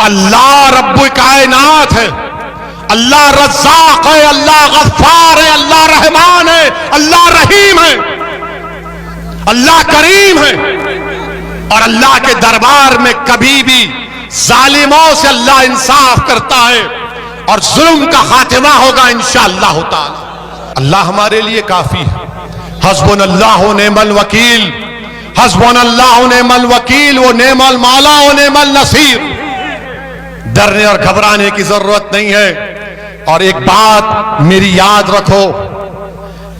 اللہ رب کائنات ہے، اللہ رزاق ہے، اللہ غفار ہے، اللہ رحمان ہے، اللہ رحیم ہے، اللہ کریم ہے، اور اللہ کے دربار میں کبھی بھی ظالموں سے اللہ انصاف کرتا ہے اور ظلم کا خاتمہ ہوگا انشاءاللہ تعالی۔ اللہ ہمارے لیے کافی ہے۔ حسبنا اللہ و نعم الوکیل، حسبنا اللہ و نعم الوکیل و نعم المولا و نعم النصیر۔ ڈرنے اور گھبرانے کی ضرورت نہیں ہے۔ اور ایک بات میری یاد رکھو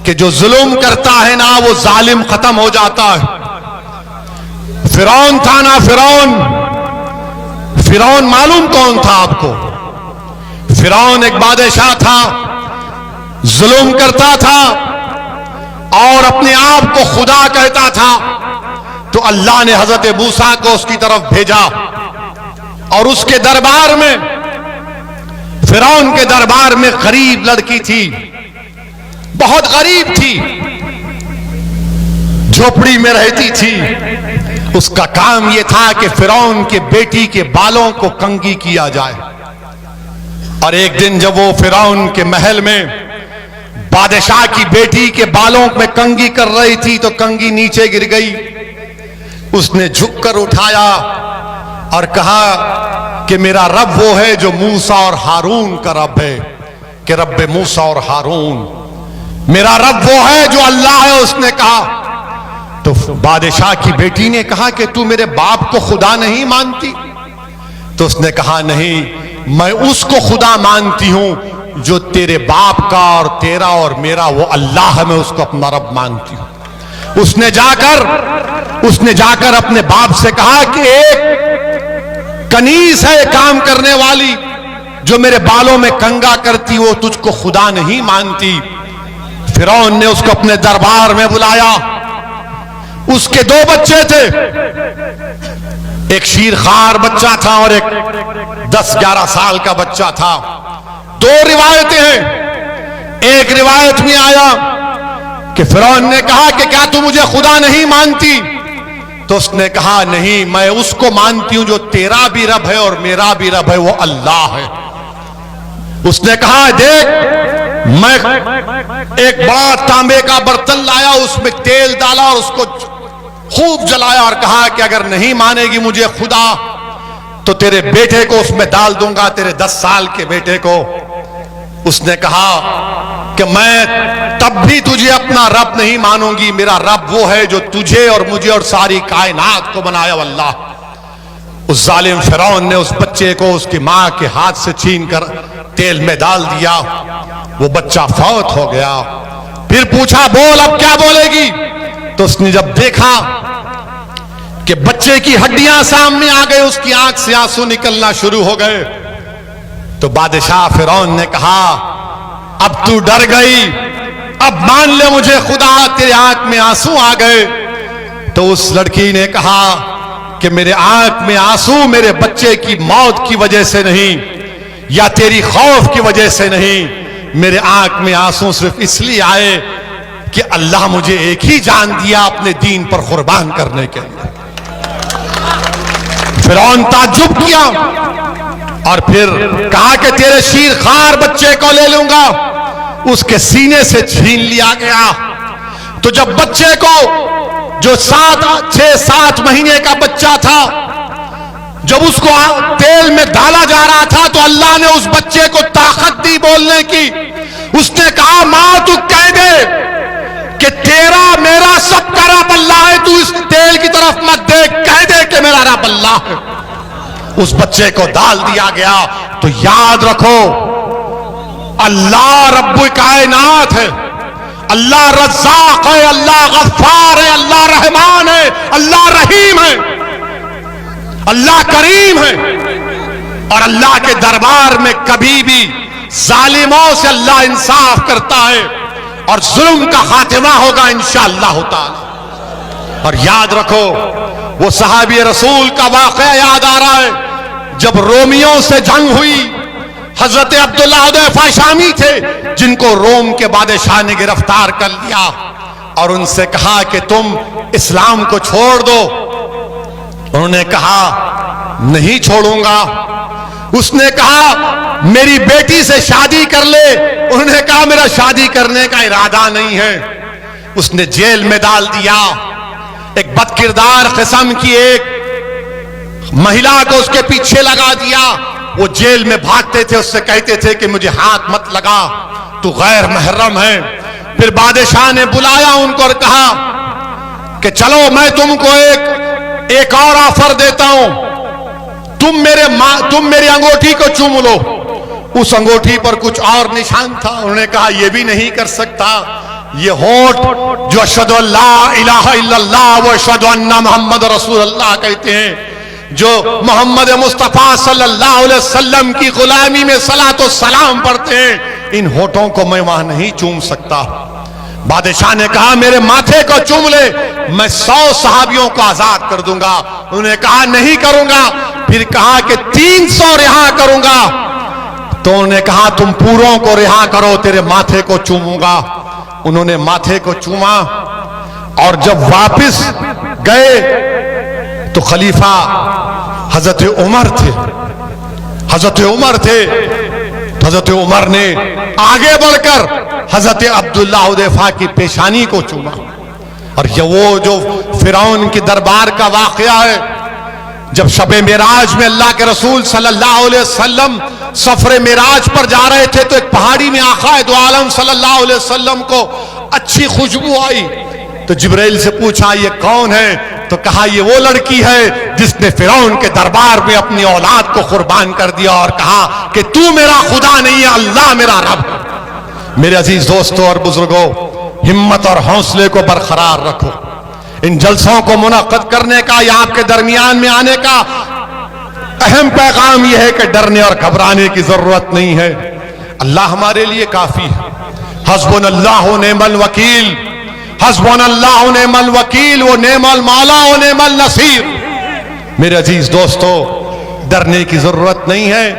کہ جو ظلم کرتا ہے نا وہ ظالم ختم ہو جاتا ہے۔ فرعون تھا نا، فرعون معلوم کون تھا آپ کو؟ فرعون ایک بادشاہ تھا، ظلم کرتا تھا اور اپنے آپ کو خدا کہتا تھا۔ تو اللہ نے حضرت موسیٰ کو اس کی طرف بھیجا اور اس کے دربار میں، فرعون کے دربار میں غریب لڑکی تھی، بہت غریب تھی، جھوپڑی میں رہتی تھی۔ اس کا کام یہ تھا کہ فرعون کے بیٹی کے بالوں کو کنگھی کیا جائے۔ اور ایک دن جب وہ فرعون کے محل میں بادشاہ کی بیٹی کے بالوں میں کنگھی کر رہی تھی تو کنگھی نیچے گر گئی۔ اس نے جھک کر اٹھایا اور کہا کہ میرا رب وہ ہے جو موسیٰ اور ہارون کا رب ہے، کہ رب موسیٰ اور ہارون، میرا رب وہ ہے جو اللہ ہے۔ اس نے کہا تو بادشاہ کی بیٹی نے کہا کہ تو میرے باپ کو خدا نہیں مانتی؟ تو اس نے کہا نہیں، میں اس کو خدا مانتی ہوں جو تیرے باپ کا اور تیرا اور میرا وہ اللہ ہے، میں اس کو اپنا رب مانتی ہوں۔ اس نے جا کر اپنے باپ سے کہا کہ ایک کنیز ہے کام کرنے والی جو میرے بالوں میں کنگا کرتی، وہ تجھ کو خدا نہیں مانتی۔ فرعون نے اس کو اپنے دربار میں بلایا۔ اس کے دو بچے تھے، ایک شیرخوار بچہ تھا اور ایک 10-11 سال کا بچہ تھا۔ دو روایتیں ہیں۔ ایک روایت میں آیا کہ فرعون نے کہا کہ کیا تو مجھے خدا نہیں مانتی؟ تو اس نے کہا نہیں، میں اس کو مانتی ہوں جو تیرا بھی رب ہے اور میرا بھی رب ہے، وہ اللہ ہے۔ اس نے کہا دیکھ، میں ایک بڑا تانبے کا برتن لایا، اس میں تیل ڈالا اور اس کو خوب جلایا اور کہا کہ اگر نہیں مانے گی مجھے خدا تو تیرے بیٹے کو اس میں ڈال دوں گا، تیرے 10 سال کے بیٹے کو۔ اس نے کہا کہ میں تب بھی تجھے اپنا رب نہیں مانوں گی، میرا رب وہ ہے جو تجھے اور مجھے اور ساری کائنات کو بنایا اللہ۔ اس ظالم فرعون نے اس بچے کو اس کی ماں کے ہاتھ سے چھین کر تیل میں ڈال دیا۔ وہ بچہ فوت ہو گیا۔ پھر پوچھا بول اب کیا بولے گی؟ تو اس نے جب دیکھا کہ بچے کی ہڈیاں سامنے آ گئے، اس کی آنکھ سے آنسو نکلنا شروع ہو گئے، تو بادشاہ فرعون نے کہا اب تو ڈر گئی، اب مان لے مجھے خدا، تیرے آنکھ میں آنسو آ گئے۔ تو اس لڑکی نے کہا کہ میرے آنکھ میں آنسو میرے بچے کی موت کی وجہ سے نہیں یا تیری خوف کی وجہ سے نہیں، میرے آنکھ میں آنسو صرف اس لیے آئے کہ اللہ مجھے ایک ہی جان دیا اپنے دین پر قربان کرنے کے لیے۔ فرعون تعجب کیا اور پھر کہا کہ تیرے شیرخوار بچے کو لے لوں گا۔ اس کے سینے سے چھین لیا گیا۔ تو جب بچے کو، جو 6-7 مہینے کا بچہ تھا، جب اس کو تیل میں ڈالا جا رہا تھا تو اللہ نے اس بچے کو طاقت دی بولنے کی۔ اس نے کہا ماں تو کہہ دے کہ تیرا میرا سب کا رب اللہ ہے، تو اس تیل کی طرف مت دیکھ، کہہ دے کہ میرا رب اللہ ہے۔ اس بچے کو ڈال دیا گیا۔ تو یاد رکھو اللہ رب کائنات ہے، اللہ رزاق ہے، اللہ غفار ہے، اللہ رحمان ہے، اللہ رحیم ہے، اللہ کریم ہے، اور اللہ کے دربار میں کبھی بھی ظالموں سے اللہ انصاف کرتا ہے اور ظلم کا خاتمہ ہوگا انشاءاللہ تعالی۔ اور یاد رکھو وہ صحابی رسول کا واقعہ یاد آ رہا ہے، جب رومیوں سے جنگ ہوئی، حضرت عبداللہ حذیفہ شامی تھے جن کو روم کے بادشاہ نے گرفتار کر لیا اور ان سے کہا کہ تم اسلام کو چھوڑ دو۔ انہوں نے کہا نہیں چھوڑوں گا۔ اس نے کہا میری بیٹی سے شادی کر لے. انہوں نے کہا میرا شادی کرنے کا ارادہ نہیں ہے. اس نے جیل میں ڈال دیا. ایک بد کردار قسم کی ایک مہیلا کو اس کے پیچھے لگا دیا. وہ جیل میں بھاگتے تھے, اس سے کہتے تھے کہ مجھے ہاتھ مت لگا, تو غیر محرم ہے. پھر بادشاہ نے بلایا ان کو اور کہا کہ چلو میں تم کو ایک اور آفر دیتا ہوں, تم میری انگوٹھی کو چوم لو. اس انگوٹھی پر کچھ اور نشان تھا. انہوں نے کہا یہ بھی نہیں کر سکتا. یہ ہونٹ جو اشہد ان لا الہ الا اللہ و اشہد ان محمد رسول اللہ کہتے ہیں, جو محمد مصطفیٰ صلی اللہ علیہ وسلم کی غلامی میں صلاۃ و سلام پڑھتے ہیں, ان ہونٹوں کو میں وہاں نہیں چوم سکتا. بادشاہ نے کہا میرے ماتھے کو چوم لے, میں 100 صحابیوں کو آزاد کر دوں گا. انہوں نے کہا نہیں کروں گا. پھر کہا کہ 300 رہا کروں گا. تو انہوں نے کہا تم پوروں کو رہا کرو, تیرے ماتھے کو چوموں گا. انہوں نے ماتھے کو چوما, اور جب واپس گئے تو خلیفہ حضرت عمر تھے. حضرت عمر نے آگے بڑھ کر حضرت عبداللہ حذیفہ کی پیشانی کو چوما. اور یہ وہ جو فرعون کی دربار کا واقعہ ہے, جب شب معراج میں اللہ کے رسول صلی اللہ علیہ وسلم سفر معراج پر جا رہے تھے, تو ایک پہاڑی میں آقا دو عالم صلی اللہ علیہ وسلم کو اچھی خوشبو آئی. تو جبرائیل سے پوچھا یہ کون ہے؟ تو کہا یہ وہ لڑکی ہے جس نے فرعون کے دربار میں اپنی اولاد کو قربان کر دیا اور کہا کہ تو میرا خدا نہیں ہے, اللہ میرا رب. میرے عزیز دوستوں اور بزرگوں, ہمت اور حوصلے کو برقرار رکھو. ان جلسوں کو منعقد کرنے کا یا آپ کے درمیان میں آنے کا اہم پیغام یہ ہے کہ ڈرنے اور گھبرانے کی ضرورت نہیں ہے. اللہ ہمارے لیے کافی ہے. حسبنا اللہ و نعم الوکیل, حسبنا اللہ و نعم الوکیل و نعم المولا و نعم النصیر. میرے عزیز دوستو, ڈرنے کی ضرورت نہیں ہے.